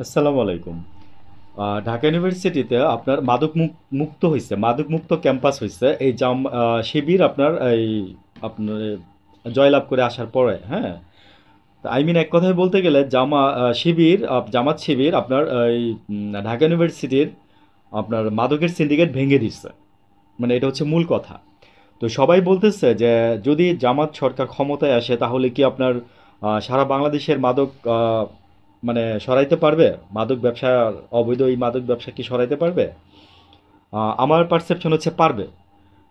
আসসালামু আলাইকুম। ঢাকা ইউনিভার্সিটিতে আপনার মুক্ত হইছে, মাদক মুক্ত ক্যাম্পাস হইছে। এই শিবির আপনার এই আপনার জয়লাভ করে আসার পরে, হ্যাঁ? আই মিন এক কথায় বলতে গেলে জামাত শিবির আপনার এই ঢাকা ইউনিভার্সিটির আপনার মাদকের সিন্ডিকেট ভেঙে দিচ্ছে। মানে এটা হচ্ছে মূল কথা। তো সবাই বলতেছে যে যদি জামাত সরকার ক্ষমতায় আসে তাহলে কি আপনার সারা বাংলাদেশের মাদক মানে সরাইতে পারবে? মাদক ব্যবসা, অবৈধ এই মাদক ব্যবসা কি সরাইতে পারবে? আমার পারসেপশন হচ্ছে পারবে।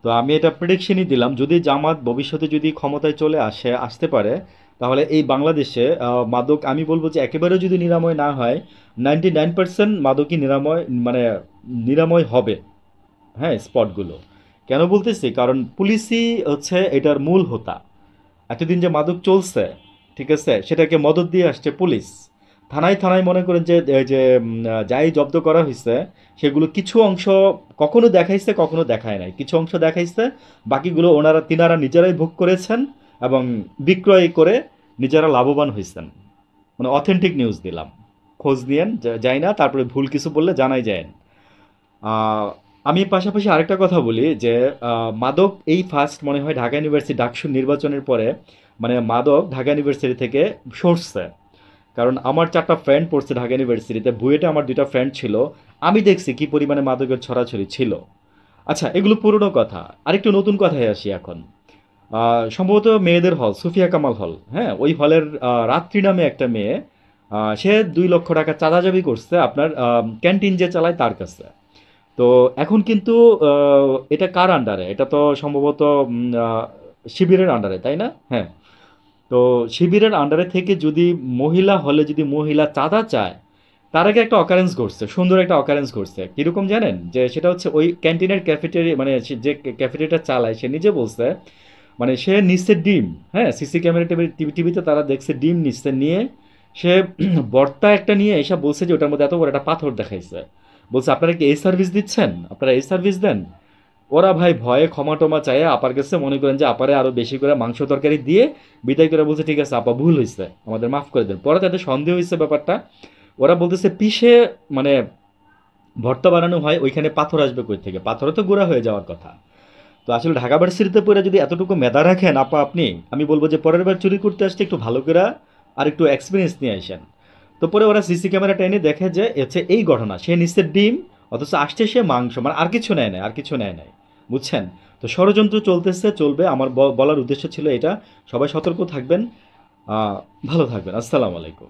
তো আমি এটা প্রেডিকশনই দিলাম, যদি জামাত ভবিষ্যতে যদি ক্ষমতায় আসতে পারে, তাহলে এই বাংলাদেশে মাদক আমি বলবো যে একেবারেও যদি নিরাময় না হয়, 99% মাদকই নিরাময় হবে। হ্যাঁ, স্পটগুলো কেন বলতেছি, কারণ পুলিশই হচ্ছে এটার মূল হোতা। এতদিন যে মাদক চলছে, ঠিক আছে, সেটাকে মদদ দিয়ে আসছে পুলিশ। থানায় থানায় মনে করেন যে যাই জব্দ করা হয়েছে, সেগুলো কিছু অংশ কখনো দেখাইছে, কখনো দেখায় নাই, কিছু অংশ দেখাইছে, বাকিগুলো তিনারা নিজেরাই ভোগ করেছেন এবং বিক্রয় করে নিজেরা লাভবান হয়েছেন। মানে অথেন্টিক নিউজ দিলাম, খোঁজ নিয়েন, যাই না তারপরে ভুল কিছু বললে জানাই যায়। আমি পাশাপাশি আরেকটা কথা বলি যে মাদক এই ফার্স্ট মনে হয় ঢাকা ইউনিভার্সিটি ডাকসু নির্বাচনের পরে মানে মাদক ঢাকা ইউনিভার্সিটি থেকে সরছে। কারণ আমার 4টা ফ্রেন্ড পড়ছে ঢাকা ইউনিভার্সিটিতে, বুয়েটে আমার 2টা ফ্রেন্ড ছিল। আমি দেখছি কি পরিমাণে মাদকের ছড়াছড়ি ছিল। আচ্ছা, এগুলো পুরনো কথা। আরেকটু নতুন কথায় আসি এখন। সম্ভবত মেয়েদের হল, সুফিয়া কামাল হল, হ্যাঁ, ওই হলের রাত্রি নামে একটা মেয়ে, সে 2 লক্ষ টাকা চাঁদাজাবি করছে আপনার ক্যান্টিন যে চালায় তার কাছে। তো এখন কিন্তু এটা কার আন্ডারে? এটা তো সম্ভবত শিবিরের আন্ডারে, তাই না? হ্যাঁ। তো শিবিরের আন্ডারে থেকে যদি মহিলা হলে যদি মহিলা চাঁদা চায়, তার আগে একটা অকারেন্স ঘটছে, সুন্দর একটা অকারেন্স ঘটছে। কিরকম জানেন? যে সেটা হচ্ছে ওই ক্যান্টিনের ক্যাফেটেরিয়া, মানে যে ক্যাফেটেরিয়াটা চালায় সে নিজে বলছে, মানে সে নিচ্ছে ডিম, হ্যাঁ, সিসি ক্যামেরা টিভিতে তারা দেখছে ডিম নিচ্ছে, নিয়ে সে বর্তা একটা নিয়ে এসে বলছে যে ওটার মধ্যে এত বড় একটা পাথর দেখাইছে। বলছে আপনারা কি এই সার্ভিস দিচ্ছেন, আপনারা এই সার্ভিস দেন? ওরা ভাই ভয়ে ক্ষমা টমা চাইয়ে আপার কাছে মনে করেন যে আপারে আরো বেশি করে মাংস তরকারি দিয়ে বিদায় করে বলছে ঠিক আছে আপা, ভুল হয়েছে, আমাদের মাফ করে দেন। পরে তাদের সন্দেহ হয়েছে ব্যাপারটা। ওরা বলতেছে পিষে মানে ভর্তা বানানো হয়, ওইখানে পাথর আসবে কই থেকে? পাথরও তো গুঁড়া হয়ে যাওয়ার কথা। তো আসলে ঢাকা ভার্সিটিতে পড়ে যদি এতটুকু মেধা রাখেন আপা আপনি, আমি বলবো যে পরের বার চুরি করতে আসতে একটু ভালো করে আর একটু এক্সপিরিয়েন্স নিয়ে আসেন। তো পরে ওরা সিসি ক্যামেরা টেনে দেখে যে হচ্ছে এই ঘটনা, সে নিচ্ছে ডিম, অথচ আসছে সে মাংস, মানে আর কিছু নেয় নাই, আর কিছু নেয় নাই। বুঝছেন? তো ষড়যন্ত্র চলতেছে, চলবে। আমার বলার উদ্দেশ্য ছিল এটা। সবাই সতর্ক থাকবেন। ভালো থাকবেন। আসসালামু আলাইকুম।